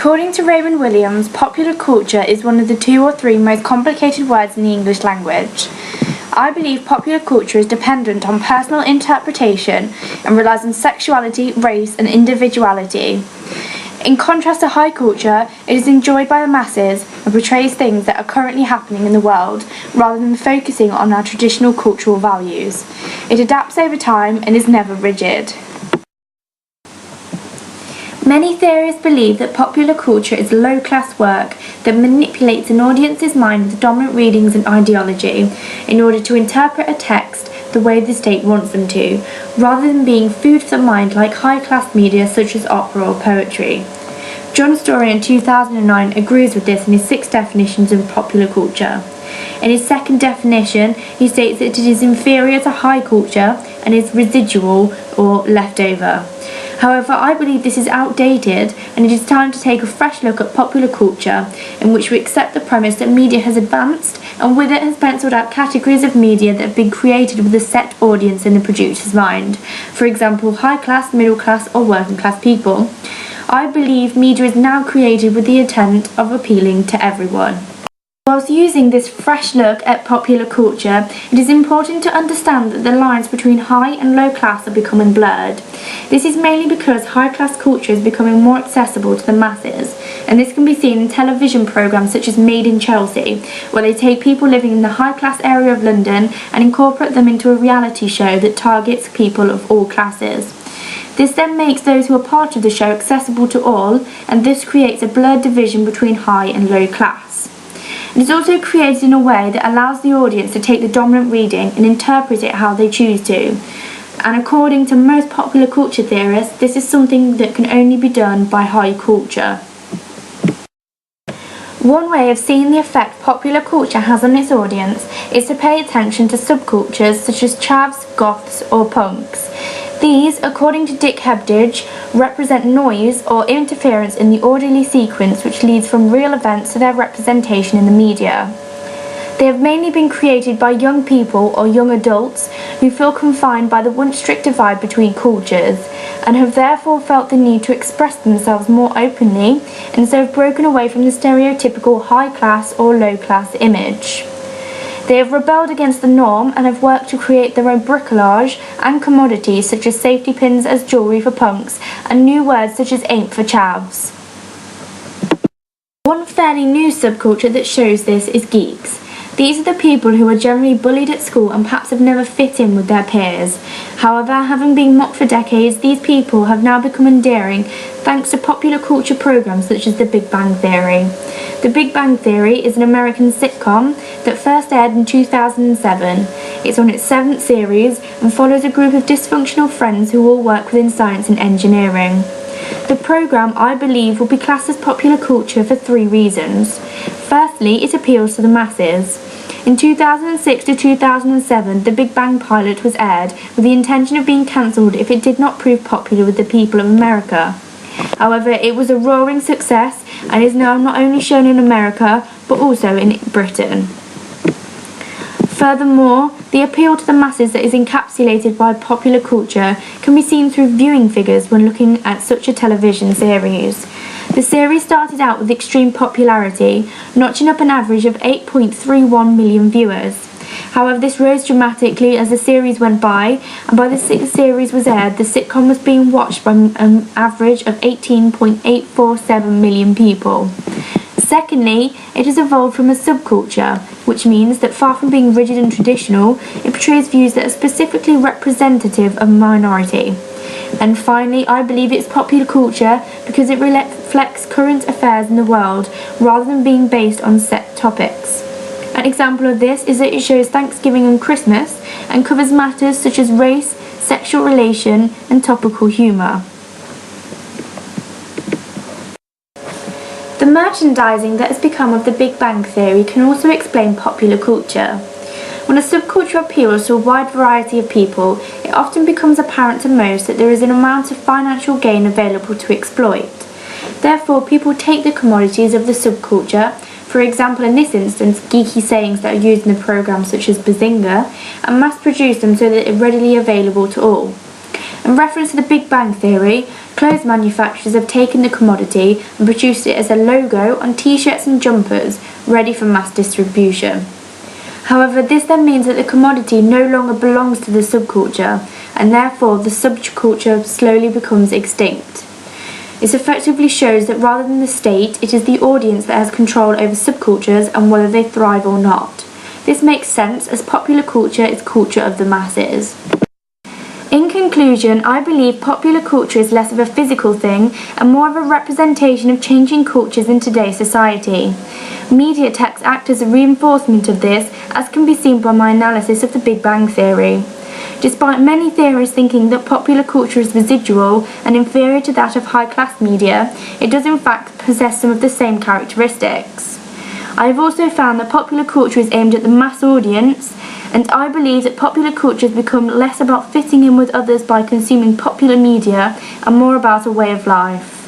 According to Raymond Williams, popular culture is one of the 2 or 3 most complicated words in the English language. I believe popular culture is dependent on personal interpretation and relies on sexuality, race, and individuality. In contrast to high culture, it is enjoyed by the masses and portrays things that are currently happening in the world rather than focusing on our traditional cultural values. It adapts over time and is never rigid. Many theorists believe that popular culture is low-class work that manipulates an audience's mind with dominant readings and ideology in order to interpret a text the way the state wants them to, rather than being food for the mind like high-class media such as opera or poetry. John Story in 2009 agrees with this in his 6 definitions of popular culture. In his second definition, he states that it is inferior to high culture and is residual or leftover. However, I believe this is outdated and it is time to take a fresh look at popular culture in which we accept the premise that media has advanced and with it has penciled out categories of media that have been created with a set audience in the producer's mind. For example, high class, middle class or working class people. I believe media is now created with the intent of appealing to everyone. Whilst using this fresh look at popular culture, it is important to understand that the lines between high and low class are becoming blurred. This is mainly because high class culture is becoming more accessible to the masses, and this can be seen in television programmes such as Made in Chelsea, where they take people living in the high class area of London and incorporate them into a reality show that targets people of all classes. This then makes those who are part of the show accessible to all, and this creates a blurred division between high and low class. It is also created in a way that allows the audience to take the dominant reading and interpret it how they choose to. And according to most popular culture theorists, this is something that can only be done by high culture. One way of seeing the effect popular culture has on its audience is to pay attention to subcultures such as chavs, goths or punks. These, according to Dick Hebdige, represent noise or interference in the orderly sequence which leads from real events to their representation in the media. They have mainly been created by young people or young adults who feel confined by the once strict divide between cultures and have therefore felt the need to express themselves more openly and so have broken away from the stereotypical high class or low class image. They have rebelled against the norm and have worked to create their own bricolage and commodities such as safety pins as jewellery for punks and new words such as ain't for chavs. One fairly new subculture that shows this is geeks. These are the people who are generally bullied at school and perhaps have never fit in with their peers. However, having been mocked for decades, these people have now become endearing thanks to popular culture programs such as The Big Bang Theory. The Big Bang Theory is an American sitcom that first aired in 2007. It's on its 7th series and follows a group of dysfunctional friends who all work within science and engineering. The programme, I believe, will be classed as popular culture for 3 reasons. Firstly, it appeals to the masses. In 2006 to 2007, The Big Bang pilot was aired with the intention of being cancelled if it did not prove popular with the people of America. However, it was a roaring success and is now not only shown in America but also in Britain. Furthermore, the appeal to the masses that is encapsulated by popular culture can be seen through viewing figures when looking at such a television series. The series started out with extreme popularity, notching up an average of 8.31 million viewers. However, this rose dramatically as the series went by, and by the 6th series was aired, the sitcom was being watched by an average of 18.847 million people. Secondly, it has evolved from a subculture, which means that far from being rigid and traditional, it portrays views that are specifically representative of a minority. And finally, I believe it's popular culture because it reflects current affairs in the world rather than being based on set topics. An example of this is that it shows Thanksgiving and Christmas and covers matters such as race, sexual relation and topical humour. The merchandising that has become of The Big Bang Theory can also explain popular culture. When a subculture appeals to a wide variety of people, it often becomes apparent to most that there is an amount of financial gain available to exploit. Therefore, people take the commodities of the subculture, for example in this instance geeky sayings that are used in the programme such as Bazinga, and mass produce them so that they're readily available to all. In reference to The Big Bang Theory, Clothes manufacturers have taken the commodity and produced it as a logo on t-shirts and jumpers, ready for mass distribution. However, this then means that the commodity no longer belongs to the subculture, and therefore the subculture slowly becomes extinct. This effectively shows that rather than the state, it is the audience that has control over subcultures and whether they thrive or not. This makes sense, as popular culture is culture of the masses. In conclusion, I believe popular culture is less of a physical thing and more of a representation of changing cultures in today's society. Media texts act as a reinforcement of this, as can be seen by my analysis of the Big Bang Theory. Despite many theorists thinking that popular culture is residual and inferior to that of high-class media, it does in fact possess some of the same characteristics. I have also found that popular culture is aimed at the mass audience, and I believe that popular culture has become less about fitting in with others by consuming popular media and more about a way of life.